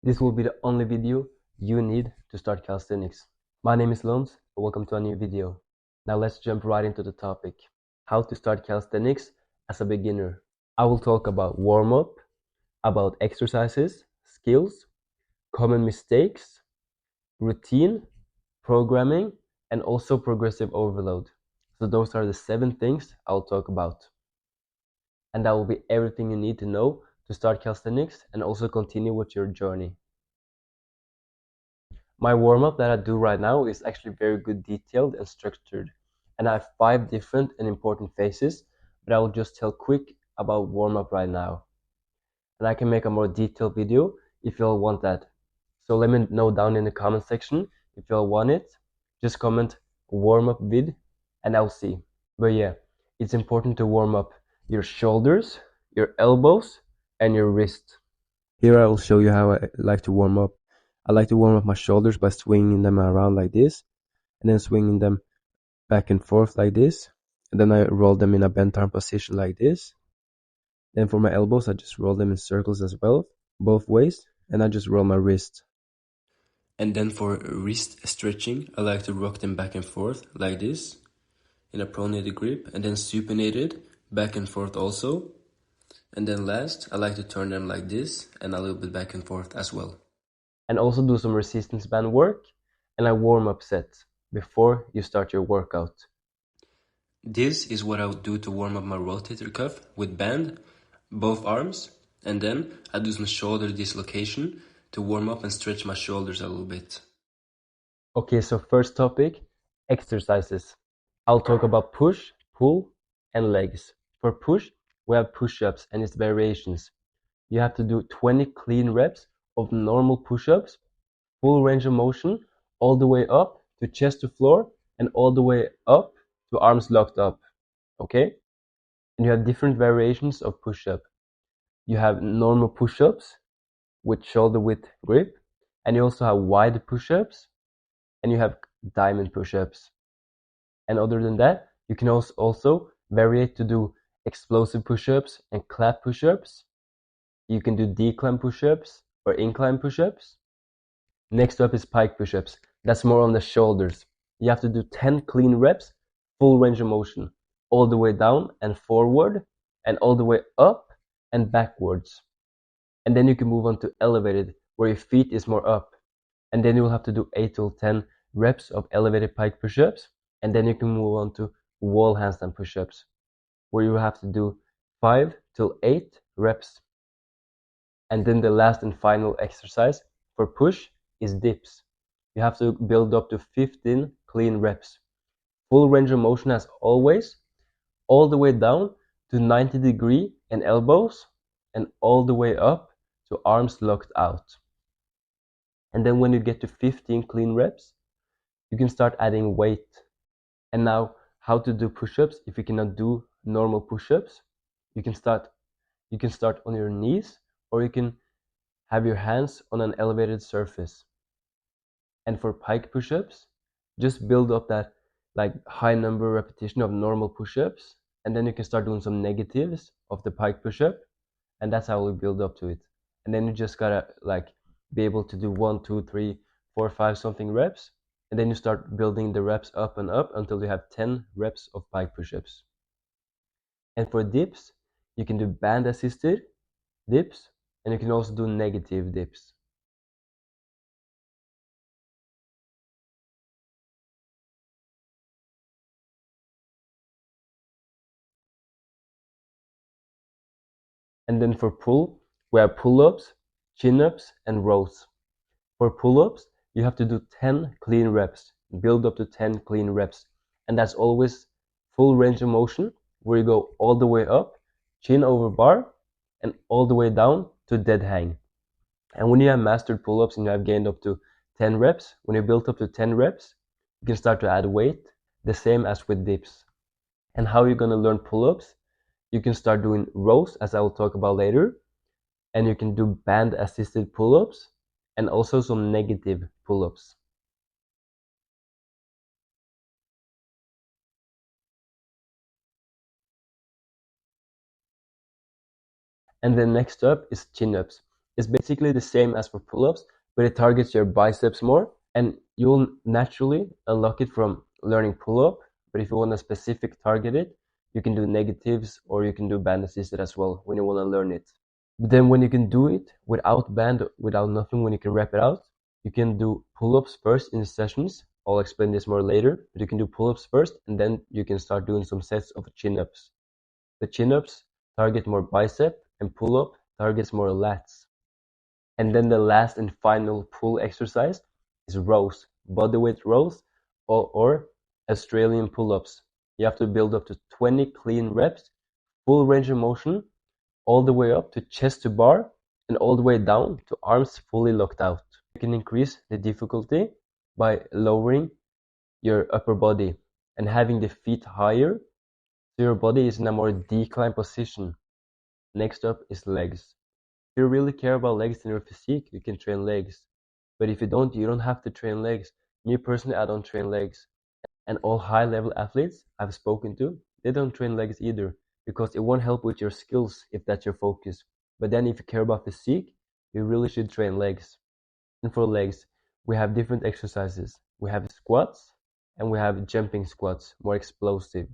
This will be the only video you need to start calisthenics. My name is Lons, and welcome to a new video. Now let's jump right into the topic. How to start calisthenics as a beginner. I will talk about warm-up, about exercises, skills, common mistakes, routine, programming, and also progressive overload. So those are the 7 things I'll talk about. And that will be everything you need to know to start calisthenics and also continue with your journey. My warm-up that I do right now is actually very good detailed and structured. And I have 5 different and important phases, but I will just tell quick about warm-up right now. And I can make a more detailed video if you all want that. So let me know down in the comment section if you all want it. Just comment warm-up vid and I'll see. But yeah, it's important to warm up your shoulders, your elbows, and your wrist. Here I will show you how I like to warm up. I like to warm up my shoulders by swinging them around like this, and then swinging them back and forth like this. And then I roll them in a bent arm position like this. Then for my elbows, I just roll them in circles as well, both ways, and I just roll my wrist. And then for wrist stretching, I like to rock them back and forth like this, in a pronated grip, and then supinated back and forth also. And then last, I like to turn them like this, and a little bit back and forth as well. And also do some resistance band work and a warm-up set before you start your workout. This is what I would do to warm up my rotator cuff with band, both arms, and then I do some shoulder dislocation to warm up and stretch my shoulders a little bit. Okay, so first topic, exercises. I'll talk about push, pull, and legs. For push, we have push-ups and its variations. You have to do 20 clean reps of normal push-ups, full range of motion, all the way up to chest to floor, and all the way up to arms locked up. Okay? And you have different variations of push-up. You have normal push-ups with shoulder width grip, and you also have wide push-ups, and you have diamond push-ups. And other than that, you can also vary to do explosive push-ups and clap push-ups. You can do decline push-ups or incline push-ups. Next up is pike push-ups. That's more on the shoulders. You have to do 10 clean reps, full range of motion, all the way down and forward, and all the way up and backwards. And then you can move on to elevated, where your feet is more up. And then you will have to do 8 to 10 reps of elevated pike push-ups. And then you can move on to wall handstand push-ups, where you have to do 5 to 8 reps. And then the last and final exercise for push is dips. You have to build up to 15 clean reps. Full range of motion as always, all the way down to 90-degree and elbows, and all the way up to arms locked out. And then when you get to 15 clean reps, you can start adding weight. And now, how to do push-ups if you cannot do normal push-ups? You can start on your knees, or you can have your hands on an elevated surface. And for pike push-ups, just build up that like high number repetition of normal push-ups, and then you can start doing some negatives of the pike push-up, and that's how we build up to it. And then you just gotta like be able to do 1, 2, 3, 4, 5 something reps, and then you start building the reps up and up until you have 10 reps of pike push-ups. And for dips, you can do band assisted dips, and you can also do negative dips. And then for pull, we have pull-ups, chin-ups, and rows. For pull-ups, you have to do 10 clean reps, build up to 10 clean reps. And that's always full range of motion, where you go all the way up, chin over bar, and all the way down to dead hang. And when you have mastered pull-ups and you have gained up to 10 reps, when you build up to 10 reps, you can start to add weight, the same as with dips. And how you're gonna learn pull-ups? You can start doing rows, as I will talk about later, and you can do band assisted pull-ups and also some negative pull-ups. And then next up is chin-ups. It's basically the same as for pull-ups, but it targets your biceps more, and you'll naturally unlock it from learning pull-up. But if you want to specific target it, you can do negatives or you can do band assisted as well when you want to learn it. But then when you can do it without band, without nothing, when you can rep it out, you can do pull-ups first in the sessions. I'll explain this more later, but you can do pull-ups first and then you can start doing some sets of chin-ups. The chin-ups target more bicep and pull-up targets more lats. And then the last and final pull exercise is rows, bodyweight rows or Australian pull-ups. You have to build up to 20 clean reps, full range of motion, all the way up to chest to bar and all the way down to arms fully locked out. You can increase the difficulty by lowering your upper body and having the feet higher so your body is in a more declined position. Next up is legs. If you really care about legs in your physique, you can train legs. But if you don't, you don't have to train legs. Me personally, I don't train legs. And all high level athletes I've spoken to, they don't train legs either because it won't help with your skills if that's your focus. But then if you care about physique, you really should train legs. And for legs, we have different exercises. We have squats and we have jumping squats, more explosive.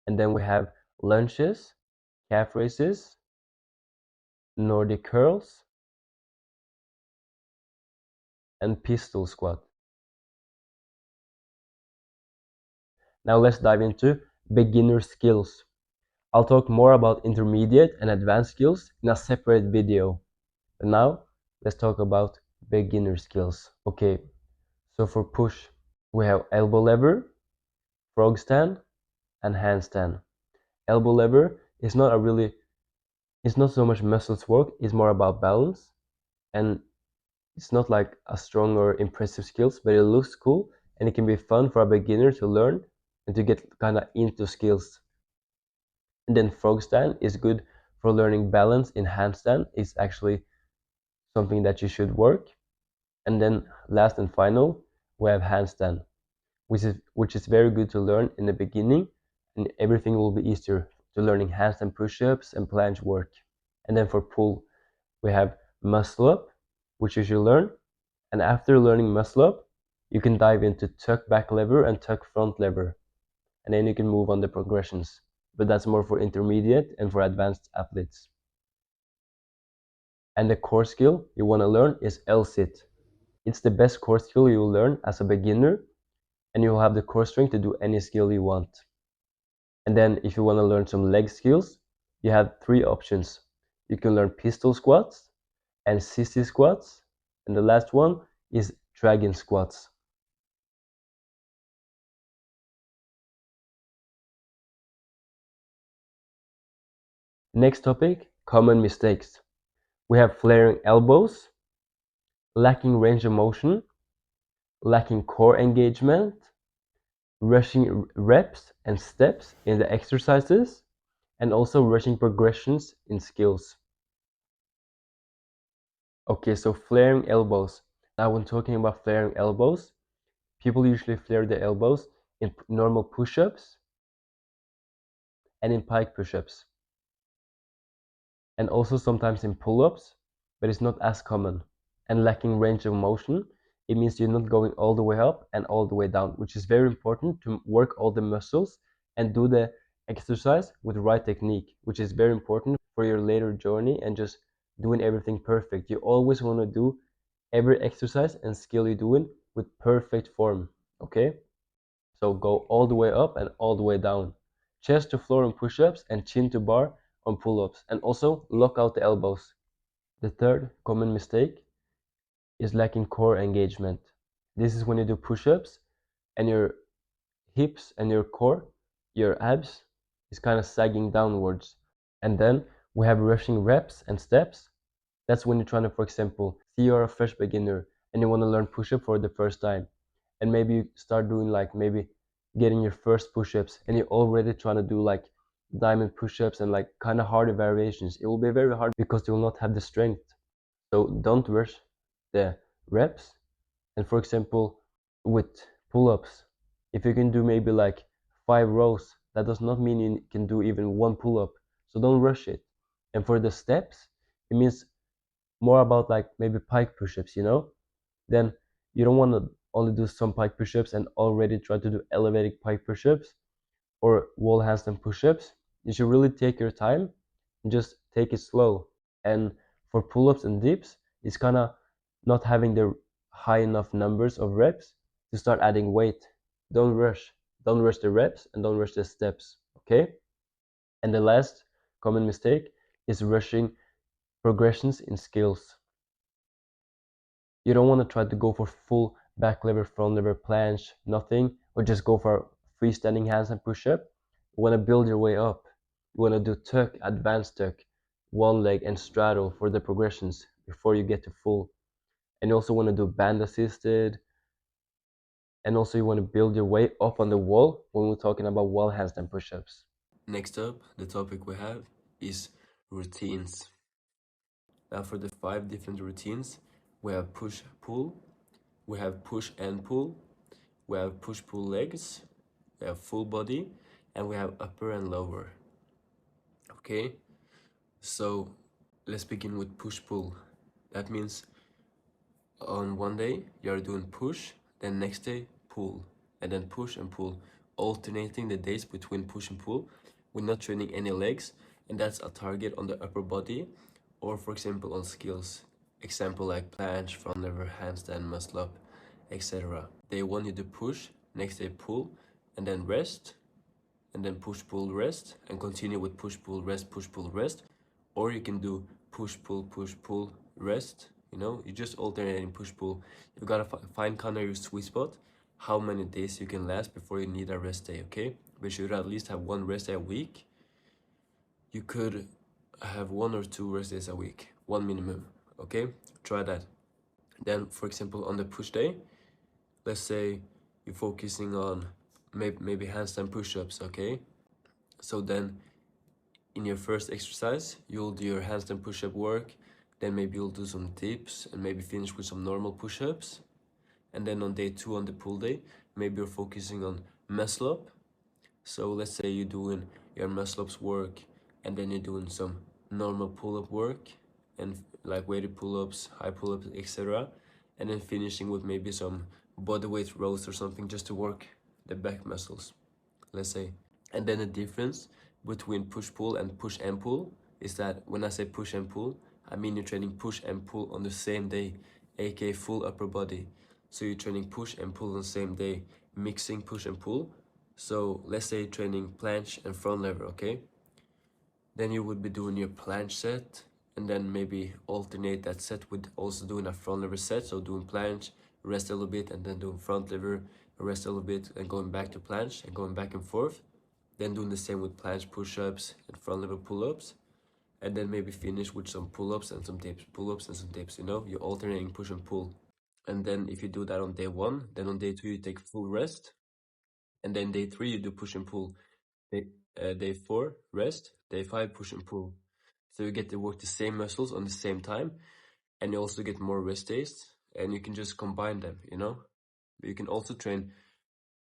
And then we have lunges, calf raises, Nordic curls, and pistol squat. Now let's dive into beginner skills. I'll talk more about intermediate and advanced skills in a separate video. But now let's talk about beginner skills. Okay, so for push, we have elbow lever, frog stand, and handstand. Elbow lever is not a really, it's not so much muscles work, it's more about balance. And it's not like a strong or impressive skills, but it looks cool and it can be fun for a beginner to learn and to get kind of into skills. And then frog stand is good for learning balance in handstand. It's actually something that you should work. And then last and final, we have handstand, which is very good to learn in the beginning, and everything will be easier to learning handstand push-ups and planche work. And then for pull, we have muscle up, which you should learn. And after learning muscle up, you can dive into tuck back lever and tuck front lever. And then you can move on the progressions. But that's more for intermediate and for advanced athletes. And the core skill you want to learn is L-sit. It's the best core skill you will learn as a beginner, and you will have the core strength to do any skill you want. And then if you want to learn some leg skills, you have three options. You can learn pistol squats and sissy squats, and the last one is dragon squats. Next topic, common mistakes. We have flaring elbows, lacking range of motion, lacking core engagement, rushing reps and steps in the exercises, and also rushing progressions in skills. Okay, so flaring elbows. Now when talking about flaring elbows, people usually flare their elbows in normal push-ups and in pike push-ups. And also sometimes in pull-ups, but it's not as common. And lacking range of motion, it means you're not going all the way up and all the way down, which is very important to work all the muscles and do the exercise with the right technique, which is very important for your later journey and just doing everything perfect. You always want to do every exercise and skill you're doing with perfect form, okay? So go all the way up and all the way down. Chest to floor on push-ups and chin to bar on pull-ups, and also lock out the elbows. The third common mistake is lacking core engagement. This is when you do push-ups and your hips and your core, your abs, is kind of sagging downwards. And then we have rushing reps and steps. That's when you're trying to, for example, see you're a fresh beginner and you want to learn push-up for the first time. And maybe you start doing like maybe getting your first push-ups and you're already trying to do like diamond push-ups and like kind of harder variations. It will be very hard because you will not have the strength. So don't rush the reps. And for example, with pull-ups, if you can do maybe like 5 rows, that does not mean you can do even one pull-up. So don't rush it. And for the steps, it means more about like maybe pike push-ups, then you don't want to only do some pike push-ups and already try to do elevated pike push-ups or wall handstand push-ups. You should really take your time and just take it slow. And for pull-ups and dips, it's kind of not having the high enough numbers of reps to start adding weight. Don't rush. Don't rush the reps and don't rush the steps. Okay? And the last common mistake is rushing progressions in skills. You don't want to try to go for full back lever, front lever, planche, nothing, or just go for freestanding handstand push-up. You want to build your way up. You want to do tuck, advanced tuck, one leg and straddle for the progressions before you get to full. And you also want to do band assisted. And also you want to build your way up on the wall when we're talking about wall handstand push-ups. Next up, the topic we have is routines. Now for the 5 different routines, we have push-pull, we have push and pull, we have push-pull legs, we have full body, and we have upper and lower. Okay, so let's begin with push-pull. That means on one day you are doing push, then next day pull, and then push and pull, alternating the days between push and pull. We're not training any legs, and that's a target on the upper body, or for example on skills. Example like planche, front lever, handstand, muscle up, etc. Day 1 you do push, next day pull, and then rest, and then push pull rest, and continue with push pull rest, push pull rest. Or you can do push pull rest. You just alternating push pull. You gotta find kind of your sweet spot, how many days you can last before you need a rest day. Okay, we should at least have 1 rest day a week. You could have 1 or 2 rest days a week, 1 minimum. Okay, try that. Then for example on the push day, let's say you're focusing on maybe handstand push-ups. Okay, so then in your first exercise you'll do your handstand push-up work, then maybe you'll do some dips and maybe finish with some normal push-ups. And then on day 2, on the pull day, maybe you're focusing on muscle up. So let's say you're doing your muscle ups work, and then you're doing some normal pull-up work and like weighted pull-ups, high pull-ups, etc. And then finishing with maybe some bodyweight rows or something just to work the back muscles, let's say. And then the difference between push-pull and push and pull is that when I say push and pull, I mean you're training push and pull on the same day, aka full upper body. So you're training push and pull on the same day, mixing push and pull. So let's say training planche and front lever, okay? Then you would be doing your planche set, and then maybe alternate that set with also doing a front lever set. So doing planche, rest a little bit, and then doing front lever, rest a little bit, and going back to planche and going back and forth. Then doing the same with planche push-ups and front lever pull-ups. And then maybe finish with some pull-ups and some dips, pull-ups and some dips, you're alternating push and pull. And then if you do that on day 1, then on day 2 you take full rest. And then day 3 you do push and pull. Day 4 rest, day 5 push and pull. So you get to work the same muscles on the same time, and you also get more rest days, and you can just combine them. You can also train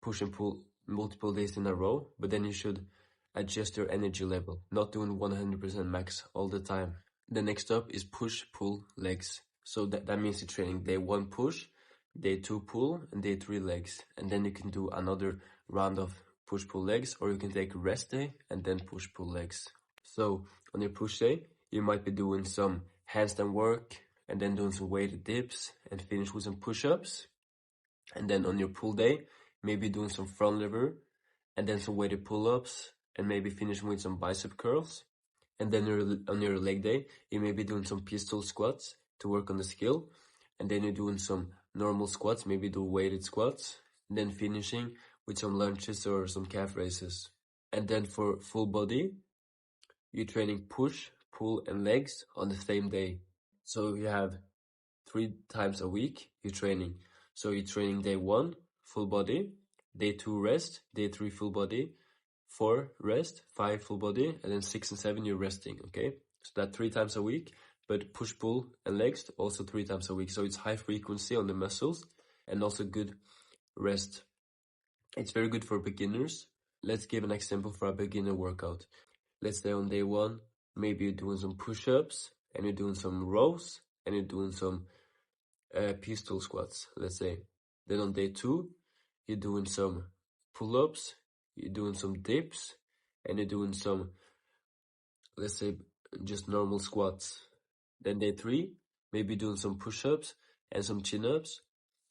push and pull multiple days in a row, but then you should adjust your energy level, not doing 100% max all the time. The next up is push pull legs. So that means you're training day 1 push, day 2 pull, and day 3 legs. And then you can do another round of push pull legs, or you can take a rest day and then push pull legs. So on your push day, you might be doing some handstand work and then doing some weighted dips and finish with some push-ups. And then on your pull day, maybe doing some front lever and then some weighted pull-ups and maybe finishing with some bicep curls. And then on your leg day, you may be doing some pistol squats to work on the skill. And then you're doing some normal squats, maybe do weighted squats. And then finishing with some lunges or some calf raises. And then for full body, you're training push, pull, and legs on the same day. So you have 3 times a week you're training. So you're training day 1, full body, day 2 rest, day 3 full body, 4 rest, 5 full body, and then 6 and 7 you're resting, okay? So that 3 times a week, but push, pull, and legs also 3 times a week. So it's high frequency on the muscles and also good rest. It's very good for beginners. Let's give an example for a beginner workout. Let's say on day 1, maybe you're doing some push-ups and you're doing some rows and you're doing some pistol squats, let's say. Then on day 2, you're doing some pull-ups, you're doing some dips, and you're doing some, let's say, just normal squats. Then day 3, maybe doing some push-ups and some chin-ups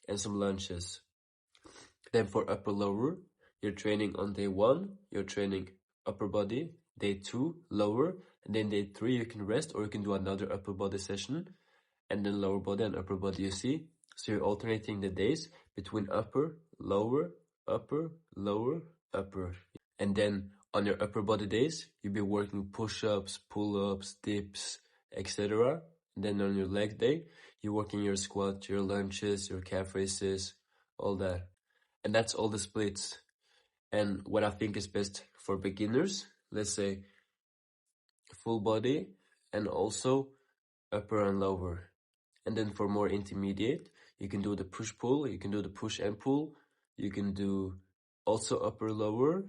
and some lunges. Then for upper lower, you're training on day 1, you're training upper body, day 2, lower, and then day 3 you can rest, or you can do another upper body session, and then lower body and upper body, you see? So you're alternating the days between upper, lower, upper, lower, upper. And then on your upper body days, you'll be working push-ups, pull-ups, dips, etc. Then on your leg day, you're working your squat, your lunges, your calf raises, all that. And that's all the splits. And what I think is best for beginners, let's say full body and also upper and lower. And then for more intermediate, you can do the push-pull, you can do the push and pull, you can do also upper lower,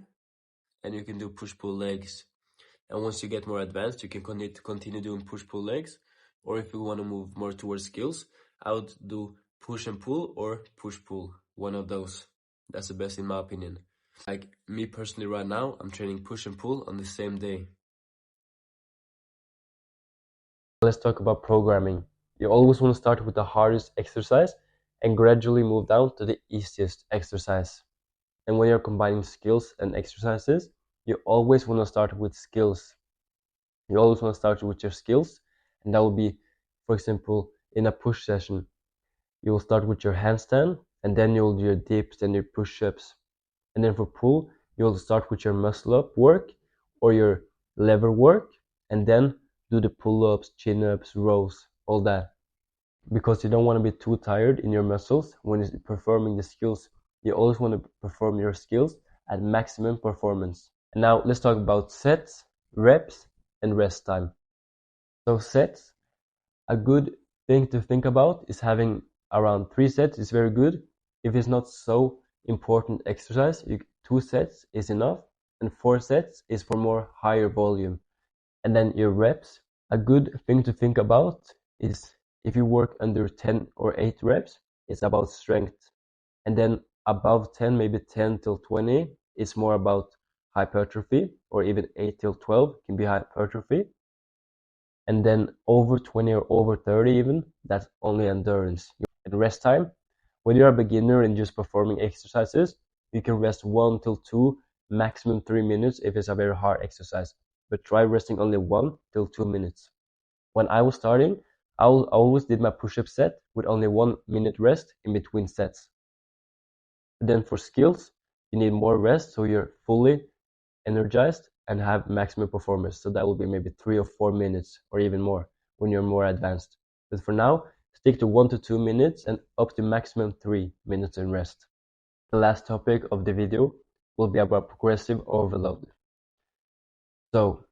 and you can do push-pull legs. And once you get more advanced, you can continue doing push-pull legs. Or if you want to move more towards skills, I would do push and pull or push-pull, one of those. That's the best in my opinion. Like me personally right now, I'm training push and pull on the same day. Let's talk about programming. You always want to start with the hardest exercise and gradually move down to the easiest exercise. And when you're combining skills and exercises, you always want to start with skills. You always want to start with your skills, and that will be, for example, in a push session, you will start with your handstand, and then you will do your dips and your push-ups. And then for pull, you'll start with your muscle-up work or your lever work, and then do the pull-ups, chin-ups, rows, all that. Because you don't want to be too tired in your muscles when you're performing the skills. You always want to perform your skills at maximum performance. And now let's talk about sets, reps, and rest time. So sets, a good thing to think about is having around 3 sets is very good. If it's not so important exercise, 2 sets is enough, and 4 sets is for more higher volume. And then your reps, a good thing to think about is if you work under 10 or 8 reps, it's about strength. And then above 10, maybe 10 till 20, it's more about hypertrophy, or even 8 till 12 can be hypertrophy. And then over 20 or over 30 even, that's only endurance. And rest time, when you're a beginner and just performing exercises, you can rest 1 till 2, maximum 3 minutes if it's a very hard exercise. But try resting only 1 till 2 minutes. When I was starting, I always did my push-up set with only 1 minute rest in between sets. And then for skills, you need more rest so you're fully energized and have maximum performance. So that will be maybe 3 or 4 minutes or even more when you're more advanced. But for now, stick to 1 to 2 minutes and up to maximum 3 minutes in rest. The last topic of the video will be about progressive overload. So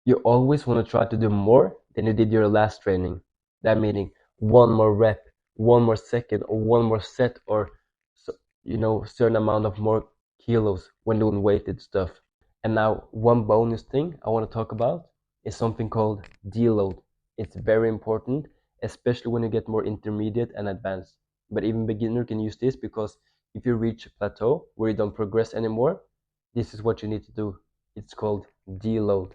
you always want to try to do more than you did your last training. That meaning 1 more rep, 1 more second, or 1 more set, or certain amount of more kilos when doing weighted stuff. And now one bonus thing I want to talk about is something called deload. It's very important, especially when you get more intermediate and advanced. But even beginner can use this, because if you reach a plateau where you don't progress anymore, this is what you need to do. It's called deload.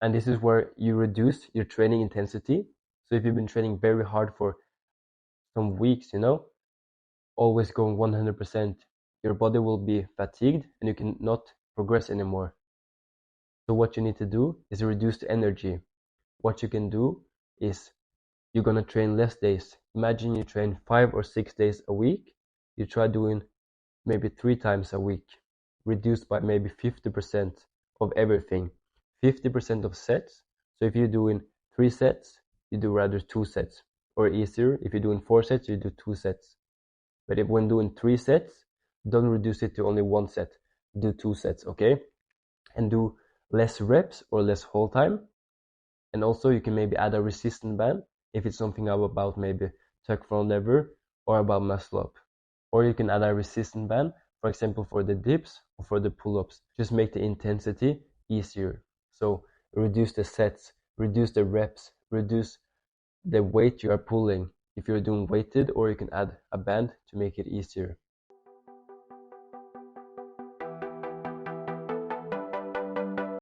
And this is where you reduce your training intensity. So if you've been training very hard for some weeks, always going 100%, your body will be fatigued and you cannot progress anymore. So what you need to do is reduce the energy. What you can do is you're gonna train less days. Imagine you train 5 or 6 days a week. You try doing maybe 3 times a week, reduced by maybe 50% of everything. 50% of sets. So if you're doing 3 sets, you do rather 2 sets. Or easier, if you're doing 4 sets, you do 2 sets. But if when doing 3 sets, don't reduce it to only 1 set. Do 2 sets, okay? And do less reps or less hold time. And also you can maybe add a resistance band if it's something about maybe tuck front lever or about muscle up. Or you can add a resistance band, for example, for the dips or for the pull-ups. Just make the intensity easier. So reduce the sets, reduce the reps, reduce the weight you are pulling if you're doing weighted, or you can add a band to make it easier.